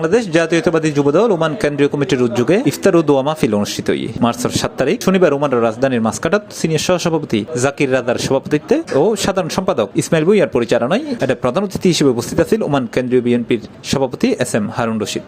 বাংলাদেশ জাতীয়তাবাদী যুবদল ওমান কেন্দ্রীয় কমিটির উদ্যোগে ইফতার ও দোয়া মাহফিল অনুষ্ঠিত মার্চের ৭ তারিখ শনিবার ওমানের রাজধানীর মাসকাটাত সিনিয়র সহসভাপতি জাকির রাজার সভাপতিত্বে ও সাধারণ সম্পাদক ইসমাইল ভুঁইয়ার পরিচালনায় এটা প্রধান অতিথি হিসেবে উপস্থিত আছেন ওমান কেন্দ্রীয় বিএনপির সভাপতি SM হারুন রশিদ।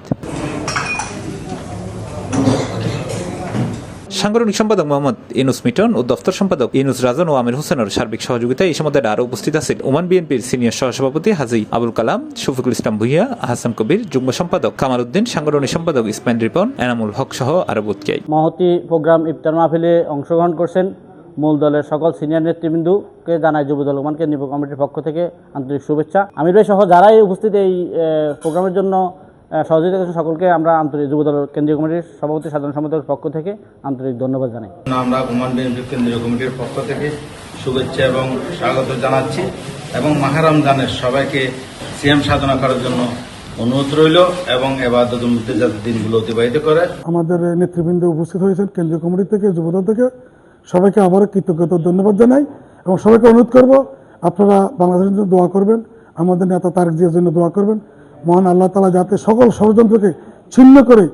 সাংগঠনিক সম্পাদক মোহাম্মদ ইউনুস মিটন ও দফতর সম্পাদক ইউনুস রাজন ও আমির হোসেনের সার্বিক সহযোগিতায় এই সময় আরও উপস্থিত আছেন ওমান বিএনপির সিনিয়র সহসভাপতি হাজী আবুল কালাম, শফিকুল ইসলাম ভুঁইয়া, হাসান কবির, যুগ্ম সম্পাদক কামাল উদ্দিন, সাংগঠনিক সম্পাদক ইসমাইল রিপন, এনামুল হক সহ আরো বুতকাই। মহতি প্রোগ্রাম ইফতার মাহফিলে অংশগ্রহণ করছেন মূল দলের সকল সিনিয়র নেতৃবৃন্দকে জানাই যুবদল ওমান কেন্দ্রীয় কমিটির পক্ষ থেকে আন্তরিক শুভেচ্ছা। আমির ভাই সহ যারাই উপস্থিত এই প্রোগ্রামের জন্য সহযোগিতা করেছেন সকলকে আমরা আন্তরিক যুবদল কেন্দ্রীয় কমিটির সভাপতি সাধারণ সম্পাদকের পক্ষ থেকে আন্তরিক ধন্যবাদ জানাই। আমরা ওমান বিএনপি কেন্দ্রীয় কমিটির পক্ষ থেকে শুভেচ্ছা এবং স্বাগত জানাচ্ছি এবং মাহে রমজানের সবাইকে সিয়াম সাধনা করার জন্য অনুরোধ রইল এবং ইবাদতের মধ্যে যাতে দিনগুলো অতিবাহিত করে। আমাদের নেতৃবৃন্দ উপস্থিত হয়েছেন কেন্দ্রীয় কমিটি থেকে, যুবদল থেকে, সবাইকে আবারও কৃতজ্ঞতা ধন্যবাদ জানাই এবং সবাইকে অনুরোধ করব আপনারা বাংলাদেশের জন্য দোয়া করবেন, আমাদের নেতা তারেক জিয়ার জন্য দোয়া করবেন। মহান আল্লাহ তাআলা যাতে সকল ষড়যন্ত্রকে ছিন্ন করে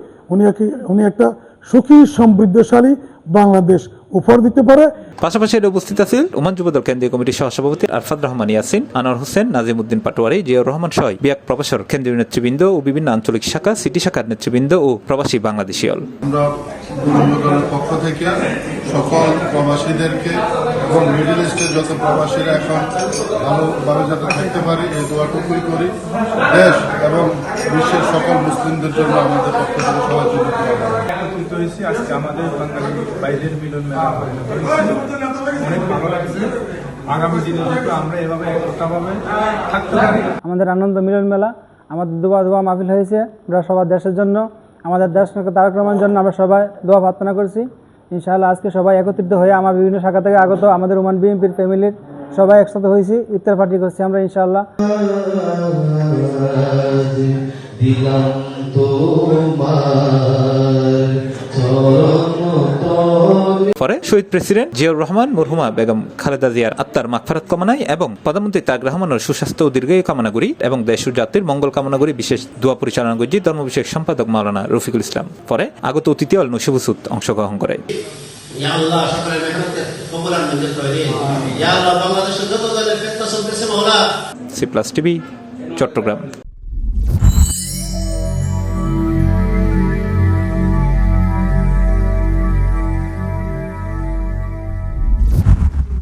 উনি একটা সুখী সমৃদ্ধশালী বাংলাদেশ উপহার দিতে পারে। পাশাপাশি উপস্থিত আছেন ওমান যুবদল কেন্দ্রীয় কমিটির সহসভাপতি আরফাত রহমান ইয়াসিন, আনোয়ার হোসেন, নাজিম উদ্দিন পাটোয়ারি, জিয়াউর রহমান সহ বিয়াক প্রফেসর, কেন্দ্রীয় নেতৃবৃন্দ ও বিভিন্ন আঞ্চলিক শাখা, সিটি শাখার নেতৃবৃন্দ ও প্রবাসী বাংলাদেশীয়ল। আমরা যুবদলের পক্ষ থেকে সকল প্রবাসীদেরকে এবং মিডল ইস্টের যত প্রবাসীরা এখন ভালোভাবে যাতে থাকতে পারি এই দোয়াটুকুই করি। দেশ এবং বিশ্বের সকল মুসলিমদের জন্য আমাদের পক্ষ থেকে সহযোগিতা একত্রিত হয়েছি আজকে আমাদের বাঙালি বাইরের মিলন মেলা অনেক ভালো লাগছে। আগামী দিনে যেহেতু আমরা এভাবে একতাভাবে থাকতে পারি। আমাদের আনন্দ মিলন মেলা, আমাদের দোয়া মাহফিল হয়েছে। আমরা সবার দেশের জন্য, আমাদের দেশ তারেক রহমানের জন্য আমরা সবাই দোয়া প্রার্থনা করছি। ইনশাআল্লাহ আজকে সবাই একত্রিত হয়ে আমার বিভিন্ন শাখা থেকে আগত আমাদের ওমান বিএনপির ফ্যামিলির সবাই একসাথে হয়েছি, ইফতার পার্টি করছি আমরা ইনশাআল্লাহ। পরে শহীদ প্রেসিডেন্ট জিয়াউর রহমান, মরহুমা বেগম খালেদা জিয়ার আত্মার মাগফিরাত কামনায় এবং প্রধানমন্ত্রী তারেক রহমানের সুস্বাস্থ্য ও দীর্ঘায়ু কামনা করি এবং দেশ ও জাতির মঙ্গল কামনা করি বিশেষ দোয়া পরিচালনা করেছি ধর্ম বিষয়ক সম্পাদক মাওলানা রফিকুল ইসলাম। পরে আগত অতিথি অল নসিবুসুদ অংশগ্রহণ করে। C+ TV, Chittagong.